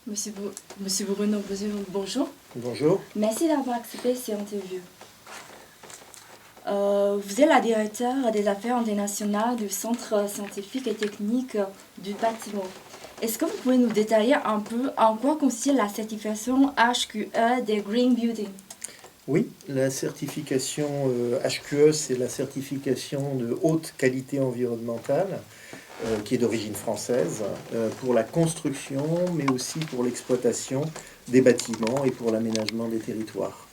Monsieur Bruno, bonjour. Bonjour. Merci d'avoir accepté cette interview. Vous êtes la directeur des affaires internationales du Centre scientifique et technique du bâtiment. Est-ce que vous pouvez nous détailler un peu en quoi consiste la certification HQE des Green Buildings? Oui, la certification HQE, c'est la certification de haute qualité environnementale qui est d'origine française pour la construction, mais aussi pour l'exploitation des bâtiments et pour l'aménagement des territoires.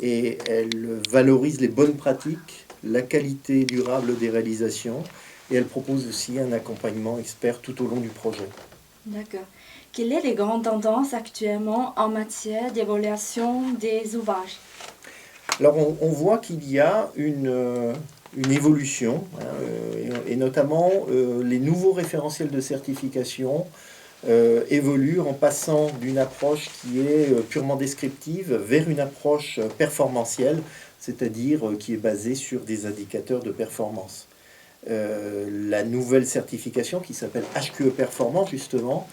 Et elle valorise les bonnes pratiques, la qualité durable des réalisations, et elle propose aussi un accompagnement expert tout au long du projet. D'accord. Quelles sont les grandes tendances actuellement en matière d'évaluation des ouvrages? Alors on voit qu'il y a une évolution, hein, et notamment les nouveaux référentiels de certification évoluent en passant d'une approche qui est purement descriptive vers une approche performantielle, c'est-à-dire qui est basée sur des indicateurs de performance. La nouvelle certification qui s'appelle HQE Performance justement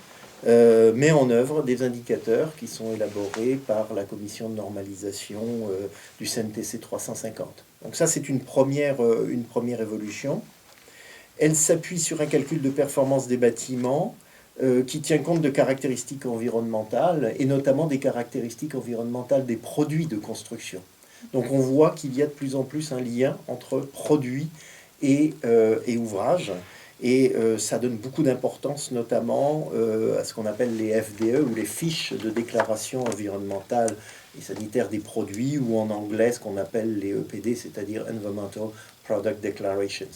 met en œuvre des indicateurs qui sont élaborés par la commission de normalisation du CNTC 350. Donc ça c'est une première évolution. Elle s'appuie sur un calcul de performance des bâtiments qui tient compte de caractéristiques environnementales et notamment des caractéristiques environnementales des produits de construction. Donc on voit qu'il y a de plus en plus un lien entre produits et ouvrages. Et ça donne beaucoup d'importance notamment à ce qu'on appelle les FDE ou les fiches de déclaration environnementale et sanitaire des produits, ou en anglais ce qu'on appelle les EPD, c'est-à-dire Environmental Product Declarations.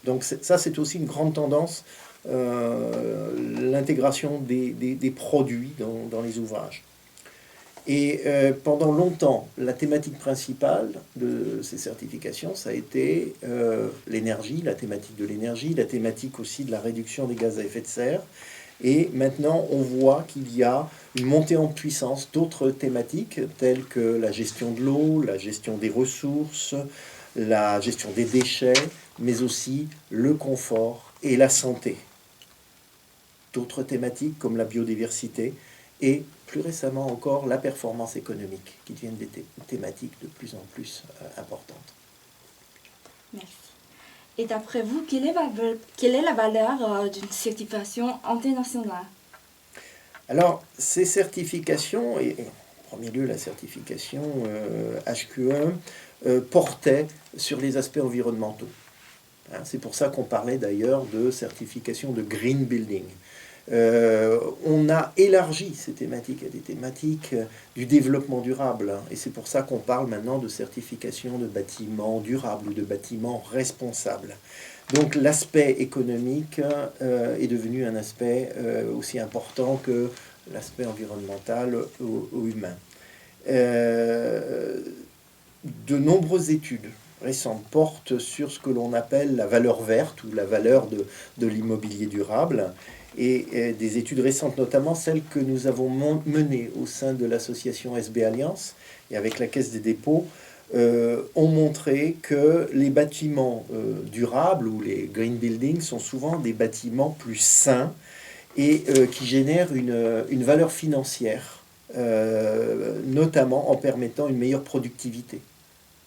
Donc ça c'est aussi une grande tendance, l'intégration des produits dans les ouvrages. Et pendant longtemps, la thématique principale de ces certifications, ça a été l'énergie, la thématique de l'énergie, la thématique aussi de la réduction des gaz à effet de serre. Et maintenant, on voit qu'il y a une montée en puissance d'autres thématiques telles que la gestion de l'eau, la gestion des ressources, la gestion des déchets, mais aussi le confort et la santé. D'autres thématiques comme la biodiversité et plus récemment encore la performance économique, qui deviennent des thématiques de plus en plus importantes. Merci. Et d'après vous, quelle est la valeur d'une certification internationale? Alors, ces certifications, et en premier lieu la certification HQE, portaient sur les aspects environnementaux. Hein, c'est pour ça qu'on parlait d'ailleurs de certification de green building. On a élargi ces thématiques à des thématiques du développement durable, hein, et c'est pour ça qu'on parle maintenant de certification de bâtiments durables ou de bâtiments responsables. Donc l'aspect économique est devenu un aspect aussi important que l'aspect environnemental ou humain. De nombreuses études récentes portent sur ce que l'on appelle la valeur verte ou la valeur de l'immobilier durable. Et des études récentes, notamment celles que nous avons menées au sein de l'association SB Alliance et avec la Caisse des dépôts, ont montré que les bâtiments durables ou les green buildings sont souvent des bâtiments plus sains et qui génèrent une valeur financière, notamment en permettant une meilleure productivité.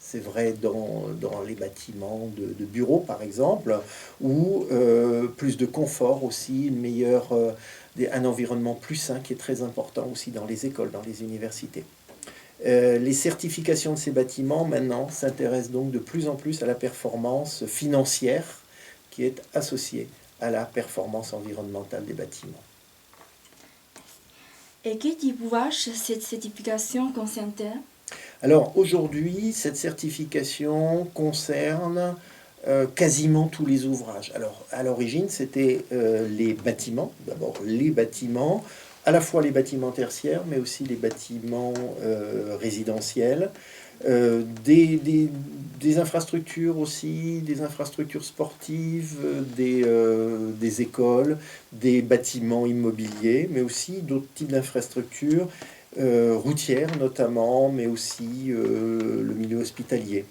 C'est vrai dans les bâtiments de bureaux, par exemple, ou plus de confort aussi, un environnement plus sain qui est très important aussi dans les écoles, dans les universités. Les certifications de ces bâtiments, maintenant, s'intéressent donc de plus en plus à la performance financière qui est associée à la performance environnementale des bâtiments. Et quel type d'ouvrage cette certification concerne-t-elle? Alors aujourd'hui, cette certification concerne quasiment tous les ouvrages. Alors à l'origine, c'était les bâtiments, d'abord les bâtiments, à la fois les bâtiments tertiaires, mais aussi les bâtiments résidentiels, des infrastructures aussi, des infrastructures sportives, des écoles, des bâtiments immobiliers, mais aussi d'autres types d'infrastructures routières notamment, mais aussi le milieu hospitalier.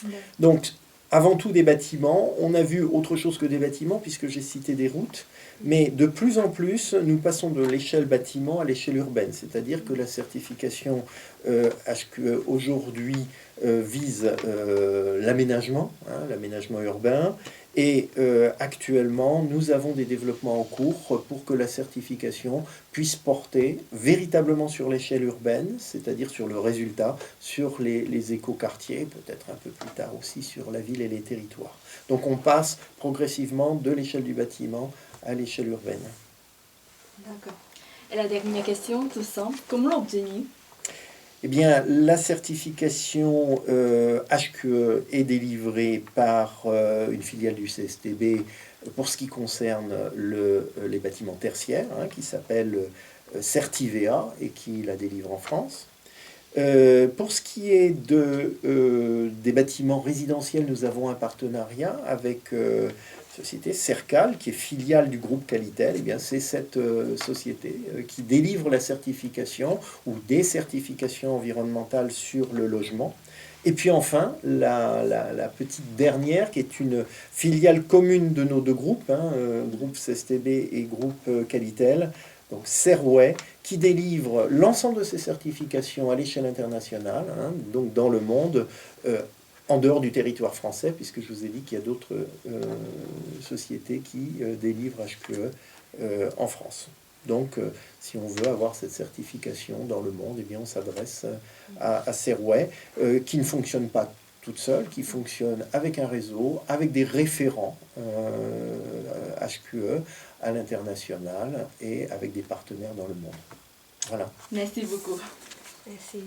Ouais. Donc, avant tout des bâtiments. On a vu autre chose que des bâtiments, puisque j'ai cité des routes. Mais de plus en plus, nous passons de l'échelle bâtiment à l'échelle urbaine. C'est-à-dire que la certification HQE aujourd'hui vise l'aménagement, l'aménagement urbain. Et actuellement, nous avons des développements en cours pour que la certification puisse porter véritablement sur l'échelle urbaine, c'est-à-dire sur le résultat, sur les écoquartiers, peut-être un peu plus tard aussi sur la ville et les territoires. Donc on passe progressivement de l'échelle du bâtiment à l'échelle urbaine. D'accord. Et la dernière question, tout simple, comment l'obtenir? Eh bien, la certification HQE est délivrée par une filiale du CSTB pour ce qui concerne les bâtiments tertiaires, qui s'appelle Certivea et qui la délivre en France. Pour ce qui est des bâtiments résidentiels, nous avons un partenariat avec société Cercal, qui est filiale du groupe Qualitel. Eh bien, c'est cette société qui délivre la certification ou des certifications environnementales sur le logement. Et puis enfin, la petite dernière, qui est une filiale commune de nos deux groupes, groupe CSTB et groupe Qualitel, donc Serway, qui délivre l'ensemble de ces certifications à l'échelle internationale, donc dans le monde, en dehors du territoire français, puisque je vous ai dit qu'il y a d'autres sociétés qui délivrent HQE en France. Donc, si on veut avoir cette certification dans le monde, eh bien, on s'adresse à Serway, qui ne fonctionne pas toute seule, qui fonctionne avec un réseau, avec des référents HQE à l'international et avec des partenaires dans le monde. Voilà. Merci beaucoup. Merci.